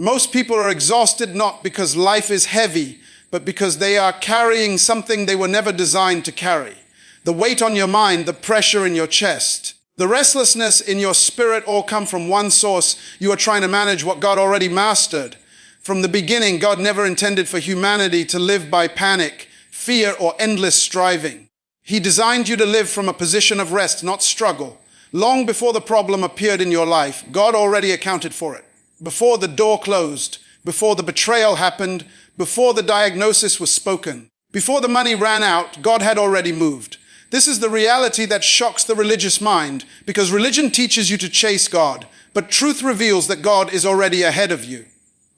Most people are exhausted not because life is heavy, but because they are carrying something they were never designed to carry. The weight on your mind, the pressure in your chest, the restlessness in your spirit all come from one source. You are trying to manage what God already mastered. From the beginning, God never intended for humanity to live by panic, fear, or endless striving. He designed you to live from a position of rest, not struggle. Long before the problem appeared in your life, God already accounted for it. Before the door closed, before the betrayal happened, before the diagnosis was spoken, before the money ran out, God had already moved. This is the reality that shocks the religious mind, because religion teaches you to chase God, but truth reveals that God is already ahead of you.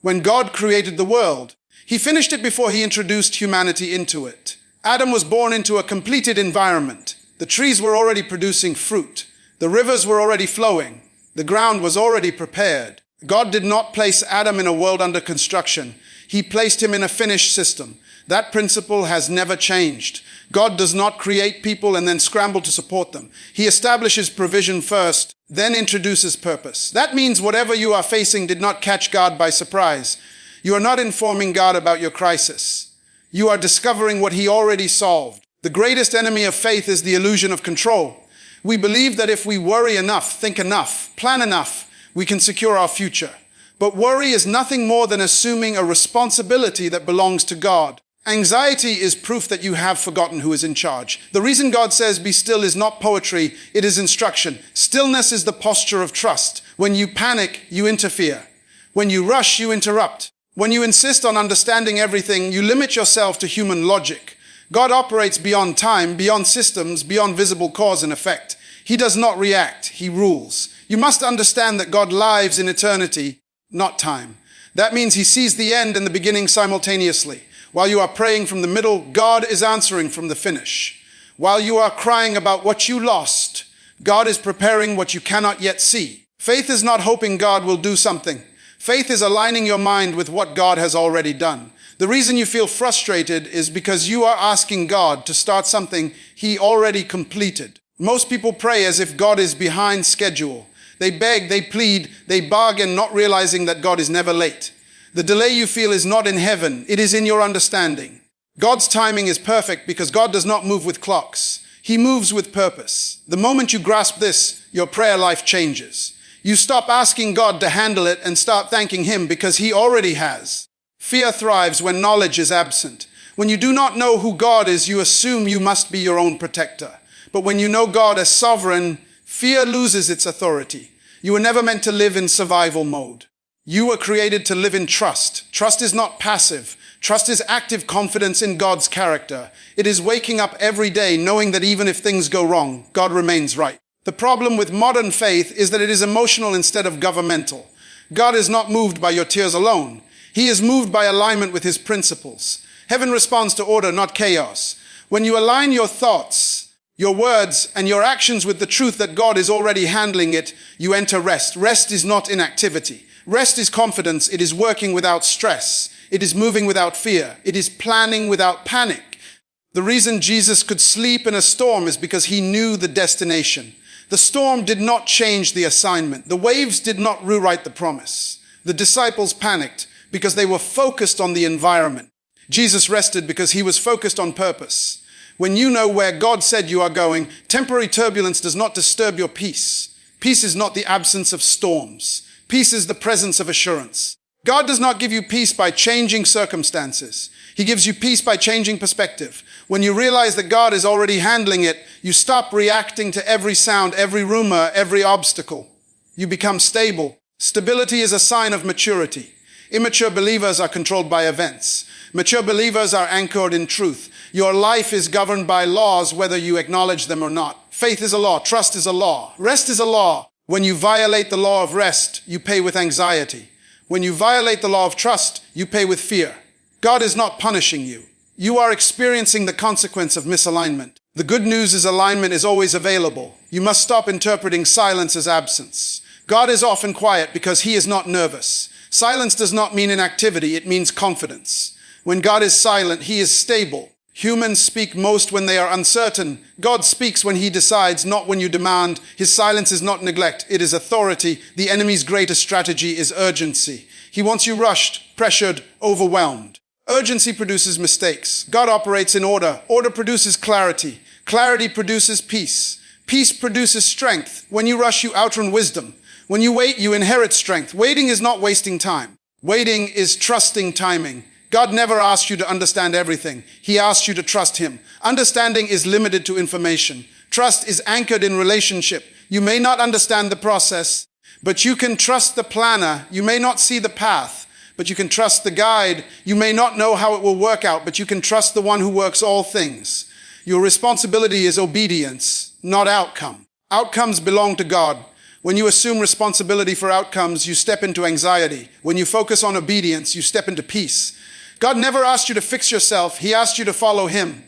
When God created the world, He finished it before He introduced humanity into it. Adam was born into a completed environment. The trees were already producing fruit. The rivers were already flowing. The ground was already prepared. God did not place Adam in a world under construction. He placed him in a finished system. That principle has never changed. God does not create people and then scramble to support them. He establishes provision first, then introduces purpose. That means whatever you are facing did not catch God by surprise. You are not informing God about your crisis. You are discovering what He already solved. The greatest enemy of faith is the illusion of control. We believe that if we worry enough, think enough, plan enough, we can secure our future. But worry is nothing more than assuming a responsibility that belongs to God. Anxiety is proof that you have forgotten who is in charge. The reason God says be still is not poetry, it is instruction. Stillness is the posture of trust. When you panic, you interfere. When you rush, you interrupt. When you insist on understanding everything, you limit yourself to human logic. God operates beyond time, beyond systems, beyond visible cause and effect. He does not react, He rules. You must understand that God lives in eternity, not time. That means He sees the end and the beginning simultaneously. While you are praying from the middle, God is answering from the finish. While you are crying about what you lost, God is preparing what you cannot yet see. Faith is not hoping God will do something. Faith is aligning your mind with what God has already done. The reason you feel frustrated is because you are asking God to start something He already completed. Most people pray as if God is behind schedule. They beg, they plead, they bargain, not realizing that God is never late. The delay you feel is not in heaven, it is in your understanding. God's timing is perfect because God does not move with clocks. He moves with purpose. The moment you grasp this, your prayer life changes. You stop asking God to handle it and start thanking Him because He already has. Fear thrives when knowledge is absent. When you do not know who God is, you assume you must be your own protector. But when you know God as sovereign, fear loses its authority. You were never meant to live in survival mode. You were created to live in trust. Trust is not passive. Trust is active confidence in God's character. It is waking up every day knowing that even if things go wrong, God remains right. The problem with modern faith is that it is emotional instead of governmental. God is not moved by your tears alone. He is moved by alignment with His principles. Heaven responds to order, not chaos. When you align your thoughts, your words, and your actions with the truth that God is already handling it, you enter rest. Rest is not inactivity. Rest is confidence. It is working without stress. It is moving without fear. It is planning without panic. The reason Jesus could sleep in a storm is because He knew the destination. The storm did not change the assignment. The waves did not rewrite the promise. The disciples panicked because they were focused on the environment. Jesus rested because He was focused on purpose. When you know where God said you are going, temporary turbulence does not disturb your peace. Peace is not the absence of storms. Peace is the presence of assurance. God does not give you peace by changing circumstances. He gives you peace by changing perspective. When you realize that God is already handling it, you stop reacting to every sound, every rumor, every obstacle. You become stable. Stability is a sign of maturity. Immature believers are controlled by events. Mature believers are anchored in truth. Your life is governed by laws whether you acknowledge them or not. Faith is a law. Trust is a law. Rest is a law. When you violate the law of rest, you pay with anxiety. When you violate the law of trust, you pay with fear. God is not punishing you. You are experiencing the consequence of misalignment. The good news is alignment is always available. You must stop interpreting silence as absence. God is often quiet because He is not nervous. Silence does not mean inactivity, it means confidence. When God is silent, He is stable. Humans speak most when they are uncertain. God speaks when He decides, not when you demand. His silence is not neglect, it is authority. The enemy's greatest strategy is urgency. He wants you rushed, pressured, overwhelmed. Urgency produces mistakes. God operates in order. Order produces clarity. Clarity produces peace. Peace produces strength. When you rush, you outrun wisdom. When you wait, you inherit strength. Waiting is not wasting time. Waiting is trusting timing. God never asked you to understand everything. He asked you to trust Him. Understanding is limited to information. Trust is anchored in relationship. You may not understand the process, but you can trust the planner. You may not see the path, but you can trust the guide. You may not know how it will work out, but you can trust the one who works all things. Your responsibility is obedience, not outcome. Outcomes belong to God. When you assume responsibility for outcomes, you step into anxiety. When you focus on obedience, you step into peace. God never asked you to fix yourself. He asked you to follow Him.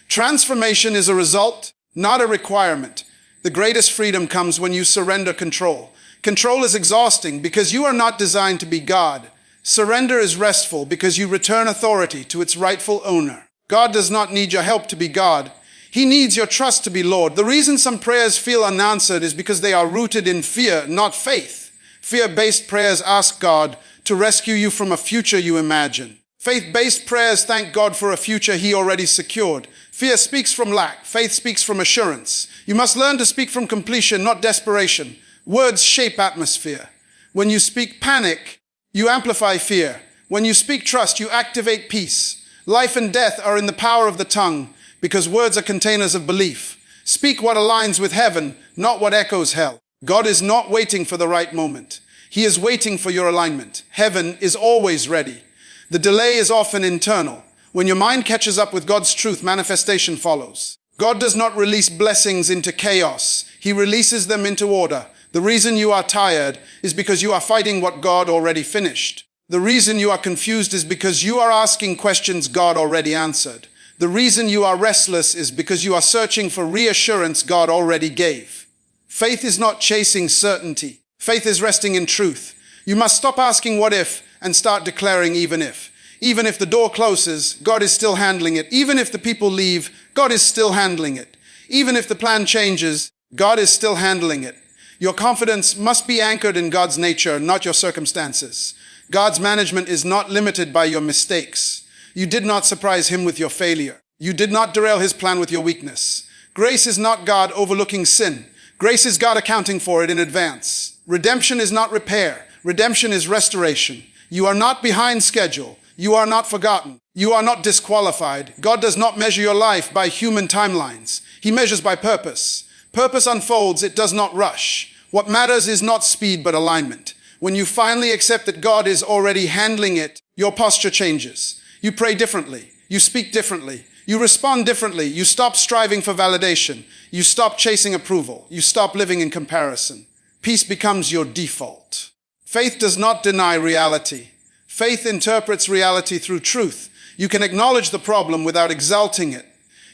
Transformation is a result, not a requirement. The greatest freedom comes when you surrender control. Control is exhausting because you are not designed to be God. Surrender is restful because you return authority to its rightful owner. God does not need your help to be God. He needs your trust to be Lord. The reason some prayers feel unanswered is because they are rooted in fear, not faith. Fear-based prayers ask God to rescue you from a future you imagine. Faith-based prayers thank God for a future He already secured. Fear speaks from lack. Faith speaks from assurance. You must learn to speak from completion, not desperation. Words shape atmosphere. When you speak panic, you amplify fear. When you speak trust, you activate peace. Life and death are in the power of the tongue because words are containers of belief. Speak what aligns with heaven, not what echoes hell. God is not waiting for the right moment. He is waiting for your alignment. Heaven is always ready. The delay is often internal. When your mind catches up with God's truth, manifestation follows. God does not release blessings into chaos. He releases them into order. The reason you are tired is because you are fighting what God already finished. The reason you are confused is because you are asking questions God already answered. The reason you are restless is because you are searching for reassurance God already gave. Faith is not chasing certainty. Faith is resting in truth. You must stop asking what if and start declaring even if. Even if the door closes, God is still handling it. Even if the people leave, God is still handling it. Even if the plan changes, God is still handling it. Your confidence must be anchored in God's nature, not your circumstances. God's management is not limited by your mistakes. You did not surprise Him with your failure. You did not derail His plan with your weakness. Grace is not God overlooking sin. Grace is God accounting for it in advance. Redemption is not repair. Redemption is restoration. You are not behind schedule. You are not forgotten. You are not disqualified. God does not measure your life by human timelines. He measures by purpose. Purpose unfolds, it does not rush. What matters is not speed, but alignment. When you finally accept that God is already handling it, your posture changes. You pray differently. You speak differently. You respond differently. You stop striving for validation. You stop chasing approval. You stop living in comparison. Peace becomes your default. Faith does not deny reality. Faith interprets reality through truth. You can acknowledge the problem without exalting it.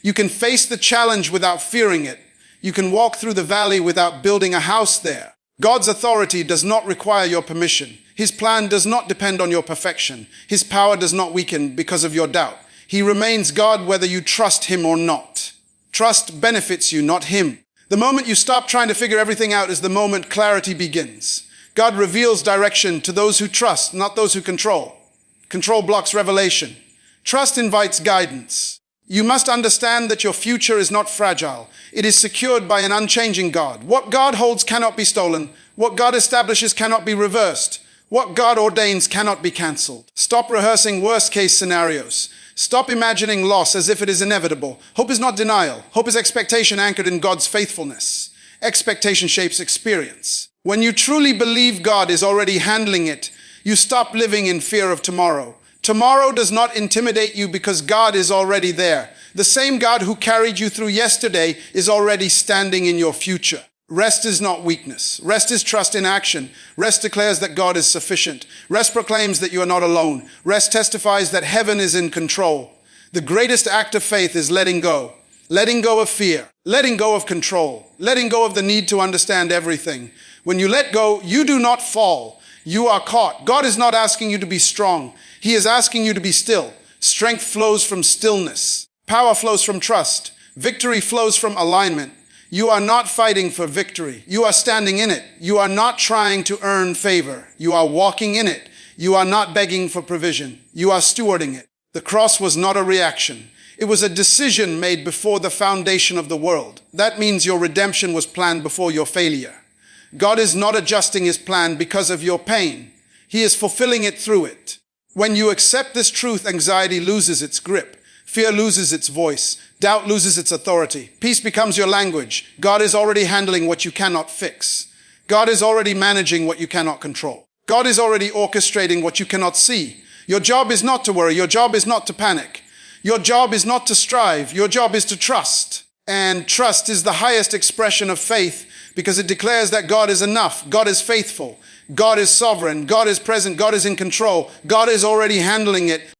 You can face the challenge without fearing it. You can walk through the valley without building a house there. God's authority does not require your permission. His plan does not depend on your perfection. His power does not weaken because of your doubt. He remains God whether you trust Him or not. Trust benefits you, not Him. The moment you stop trying to figure everything out is the moment clarity begins. God reveals direction to those who trust, not those who control. Control blocks revelation. Trust invites guidance. You must understand that your future is not fragile. It is secured by an unchanging God. What God holds cannot be stolen. What God establishes cannot be reversed. What God ordains cannot be cancelled. Stop rehearsing worst-case scenarios. Stop imagining loss as if it is inevitable. Hope is not denial. Hope is expectation anchored in God's faithfulness. Expectation shapes experience. When you truly believe God is already handling it, you stop living in fear of tomorrow. Tomorrow does not intimidate you because God is already there. The same God who carried you through yesterday is already standing in your future. Rest is not weakness. Rest is trust in action. Rest declares that God is sufficient. Rest proclaims that you are not alone. Rest testifies that heaven is in control. The greatest act of faith is letting go. Letting go of fear. Letting go of control. Letting go of the need to understand everything. When you let go, you do not fall. You are caught. God is not asking you to be strong. He is asking you to be still. Strength flows from stillness. Power flows from trust. Victory flows from alignment. You are not fighting for victory. You are standing in it. You are not trying to earn favor. You are walking in it. You are not begging for provision. You are stewarding it. The cross was not a reaction. It was a decision made before the foundation of the world. That means your redemption was planned before your failure. God is not adjusting his plan because of your pain. He is fulfilling it through it. When you accept this truth, anxiety loses its grip. Fear loses its voice. Doubt loses its authority. Peace becomes your language. God is already handling what you cannot fix. God is already managing what you cannot control. God is already orchestrating what you cannot see. Your job is not to worry. Your job is not to panic. Your job is not to strive. Your job is to trust. And trust is the highest expression of faith because it declares that God is enough. God is faithful. God is sovereign. God is present. God is in control. God is already handling it.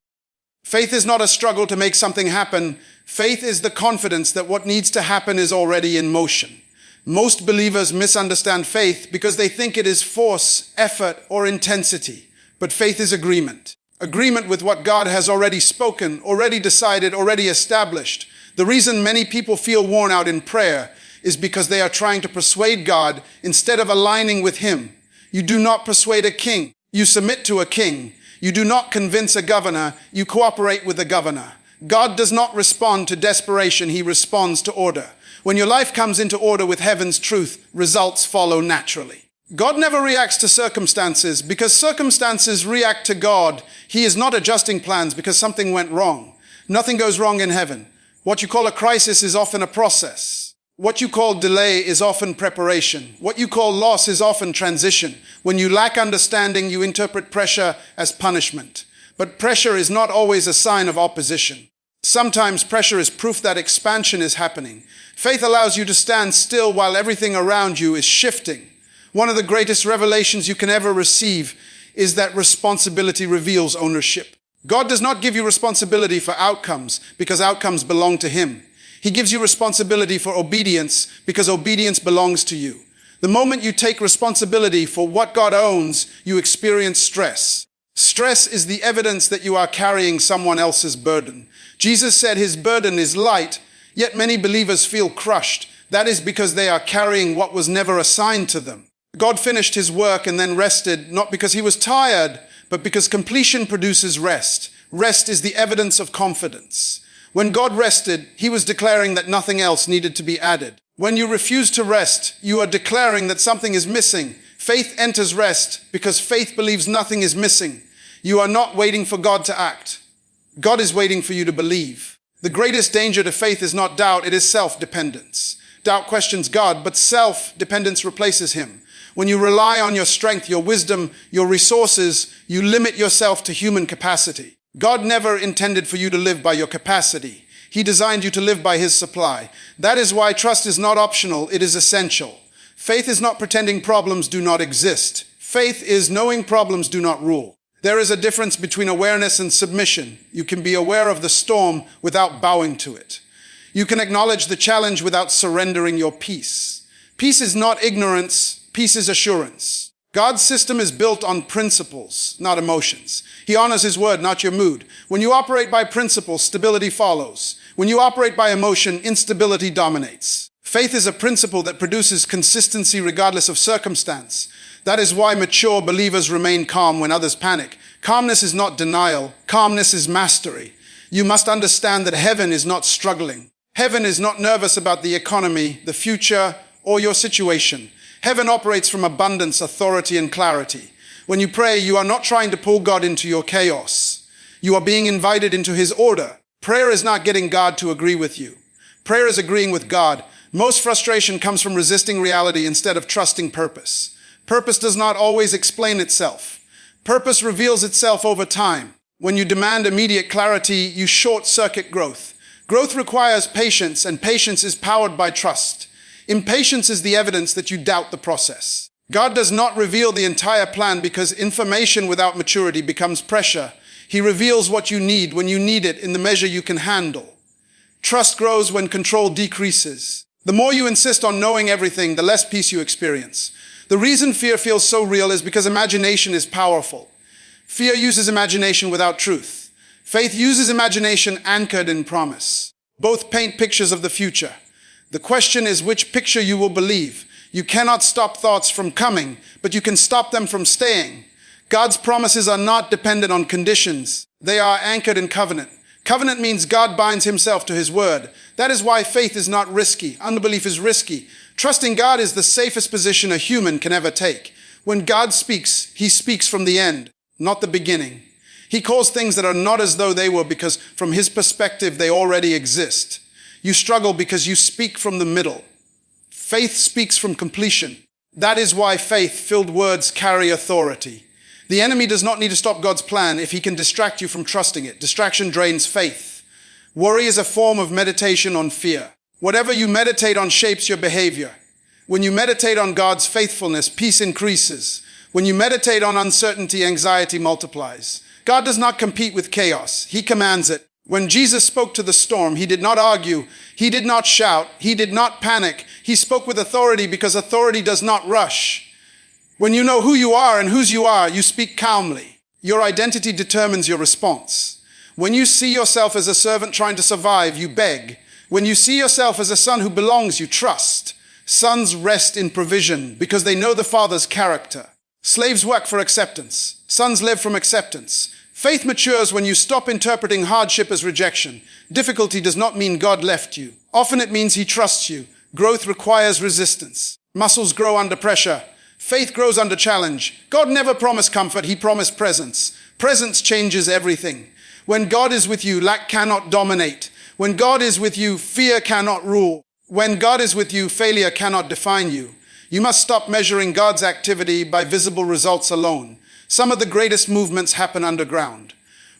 Faith is not a struggle to make something happen. Faith is the confidence that what needs to happen is already in motion. Most believers misunderstand faith because they think it is force, effort, or intensity. But faith is agreement. Agreement with what God has already spoken, already decided, already established. The reason many people feel worn out in prayer is because they are trying to persuade God instead of aligning with him. You do not persuade a king. You submit to a king. You do not convince a governor. You cooperate with the governor. God does not respond to desperation. He responds to order. When your life comes into order with heaven's truth, results follow naturally. God never reacts to circumstances because circumstances react to God. He is not adjusting plans because something went wrong. Nothing goes wrong in heaven. What you call a crisis is often a process. What you call delay is often preparation. What you call loss is often transition. When you lack understanding, you interpret pressure as punishment. But pressure is not always a sign of opposition. Sometimes pressure is proof that expansion is happening. Faith allows you to stand still while everything around you is shifting. One of the greatest revelations you can ever receive is that responsibility reveals ownership. God does not give you responsibility for outcomes because outcomes belong to him. He gives you responsibility for obedience because obedience belongs to you. The moment you take responsibility for what God owns, you experience stress. Stress is the evidence that you are carrying someone else's burden. Jesus said his burden is light, yet many believers feel crushed. That is because they are carrying what was never assigned to them. God finished his work and then rested, not because he was tired, but because completion produces rest. Rest is the evidence of confidence. When God rested, he was declaring that nothing else needed to be added. When you refuse to rest, you are declaring that something is missing. Faith enters rest because faith believes nothing is missing. You are not waiting for God to act. God is waiting for you to believe. The greatest danger to faith is not doubt, it is self-dependence. Doubt questions God, but self-dependence replaces him. When you rely on your strength, your wisdom, your resources, you limit yourself to human capacity. God never intended for you to live by your capacity. He designed you to live by his supply. That is why trust is not optional, it is essential. Faith is not pretending problems do not exist. Faith is knowing problems do not rule. There is a difference between awareness and submission. You can be aware of the storm without bowing to it. You can acknowledge the challenge without surrendering your peace. Peace is not ignorance, peace is assurance. God's system is built on principles, not emotions. He honors his word, not your mood. When you operate by principles, stability follows. When you operate by emotion, instability dominates. Faith is a principle that produces consistency regardless of circumstance. That is why mature believers remain calm when others panic. Calmness is not denial. Calmness is mastery. You must understand that heaven is not struggling. Heaven is not nervous about the economy, the future, or your situation. Heaven operates from abundance, authority, and clarity. When you pray, you are not trying to pull God into your chaos. You are being invited into his order. Prayer is not getting God to agree with you. Prayer is agreeing with God. Most frustration comes from resisting reality instead of trusting purpose. Purpose does not always explain itself. Purpose reveals itself over time. When you demand immediate clarity, you short-circuit growth. Growth requires patience, and patience is powered by trust. Impatience is the evidence that you doubt the process. God does not reveal the entire plan because information without maturity becomes pressure. He reveals what you need when you need it in the measure you can handle. Trust grows when control decreases. The more you insist on knowing everything, the less peace you experience. The reason fear feels so real is because imagination is powerful. Fear uses imagination without truth. Faith uses imagination anchored in promise. Both paint pictures of the future. The question is which picture you will believe. You cannot stop thoughts from coming, but you can stop them from staying. God's promises are not dependent on conditions. They are anchored in covenant. Covenant means God binds himself to his word. That is why faith is not risky. Unbelief is risky. Trusting God is the safest position a human can ever take. When God speaks, he speaks from the end, not the beginning. He calls things that are not as though they were because from his perspective they already exist. You struggle because you speak from the middle. Faith speaks from completion. That is why faith-filled words carry authority. The enemy does not need to stop God's plan if he can distract you from trusting it. Distraction drains faith. Worry is a form of meditation on fear. Whatever you meditate on shapes your behavior. When you meditate on God's faithfulness, peace increases. When you meditate on uncertainty, anxiety multiplies. God does not compete with chaos. He commands it. When Jesus spoke to the storm, he did not argue. He did not shout. He did not panic. He spoke with authority because authority does not rush. When you know who you are and whose you are, you speak calmly. Your identity determines your response. When you see yourself as a servant trying to survive, you beg. When you see yourself as a son who belongs, you trust. Sons rest in provision because they know the father's character. Slaves work for acceptance. Sons live from acceptance. Faith matures when you stop interpreting hardship as rejection. Difficulty does not mean God left you. Often it means he trusts you. Growth requires resistance. Muscles grow under pressure. Faith grows under challenge. God never promised comfort, he promised presence. Presence changes everything. When God is with you, lack cannot dominate. When God is with you, fear cannot rule. When God is with you, failure cannot define you. You must stop measuring God's activity by visible results alone. Some of the greatest movements happen underground.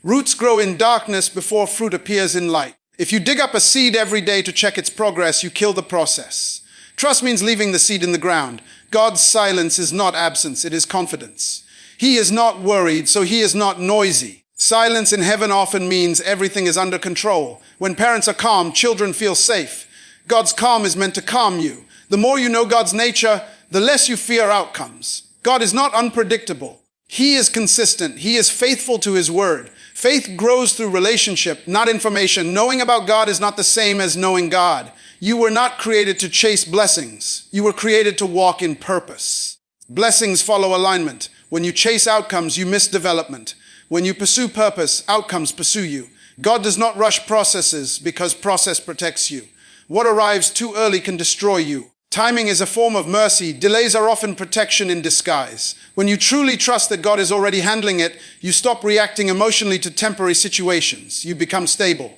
Roots grow in darkness before fruit appears in light. If you dig up a seed every day to check its progress, you kill the process. Trust means leaving the seed in the ground. God's silence is not absence, it is confidence. He is not worried, so he is not noisy. Silence in heaven often means everything is under control. When parents are calm, children feel safe. God's calm is meant to calm you. The more you know God's nature, the less you fear outcomes. God is not unpredictable. He is consistent. He is faithful to his word. Faith grows through relationship, not information. Knowing about God is not the same as knowing God. You were not created to chase blessings. You were created to walk in purpose. Blessings follow alignment. When you chase outcomes, you miss development. When you pursue purpose, outcomes pursue you. God does not rush processes because process protects you. What arrives too early can destroy you. Timing is a form of mercy. Delays are often protection in disguise. When you truly trust that God is already handling it, you stop reacting emotionally to temporary situations. You become stable.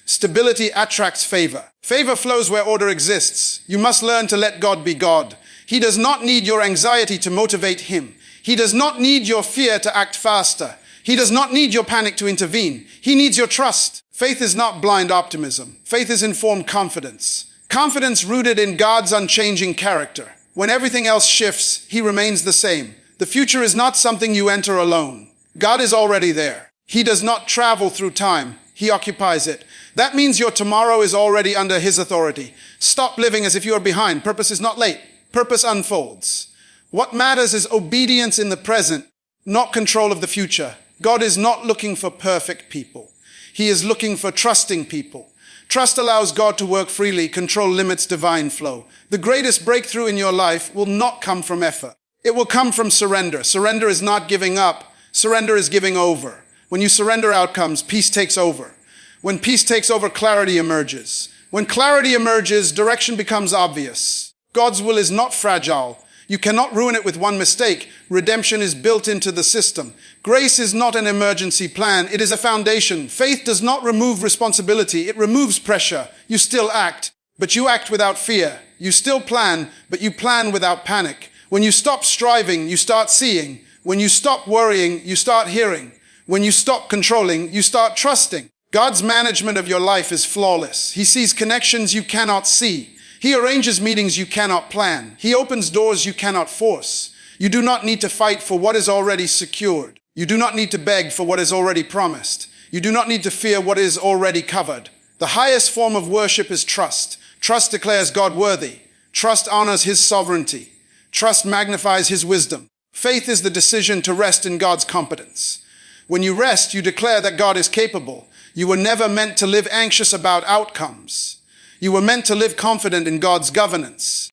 Stability attracts favor. Favor flows where order exists. You must learn to let God be God. He does not need your anxiety to motivate him. He does not need your fear to act faster. He does not need your panic to intervene. He needs your trust. Faith is not blind optimism. Faith is informed confidence. Confidence rooted in God's unchanging character. When everything else shifts, he remains the same. The future is not something you enter alone. God is already there. He does not travel through time. He occupies it. That means your tomorrow is already under his authority. Stop living as if you are behind. Purpose is not late. Purpose unfolds. What matters is obedience in the present, not control of the future. God is not looking for perfect people. He is looking for trusting people. Trust allows God to work freely. Control limits divine flow. The greatest breakthrough in your life will not come from effort. It will come from surrender. Surrender is not giving up. Surrender is giving over. When you surrender outcomes, peace takes over. When peace takes over, clarity emerges. When clarity emerges, direction becomes obvious. God's will is not fragile. You cannot ruin it with one mistake. Redemption is built into the system. Grace is not an emergency plan. It is a foundation. Faith does not remove responsibility. It removes pressure. You still act, but you act without fear. You still plan, but you plan without panic. When you stop striving, you start seeing. When you stop worrying, you start hearing. When you stop controlling, you start trusting. God's management of your life is flawless. He sees connections you cannot see. He arranges meetings you cannot plan. He opens doors you cannot force. You do not need to fight for what is already secured. You do not need to beg for what is already promised. You do not need to fear what is already covered. The highest form of worship is trust. Trust declares God worthy. Trust honors his sovereignty. Trust magnifies his wisdom. Faith is the decision to rest in God's competence. When you rest, you declare that God is capable. You were never meant to live anxious about outcomes. You were meant to live confident in God's governance.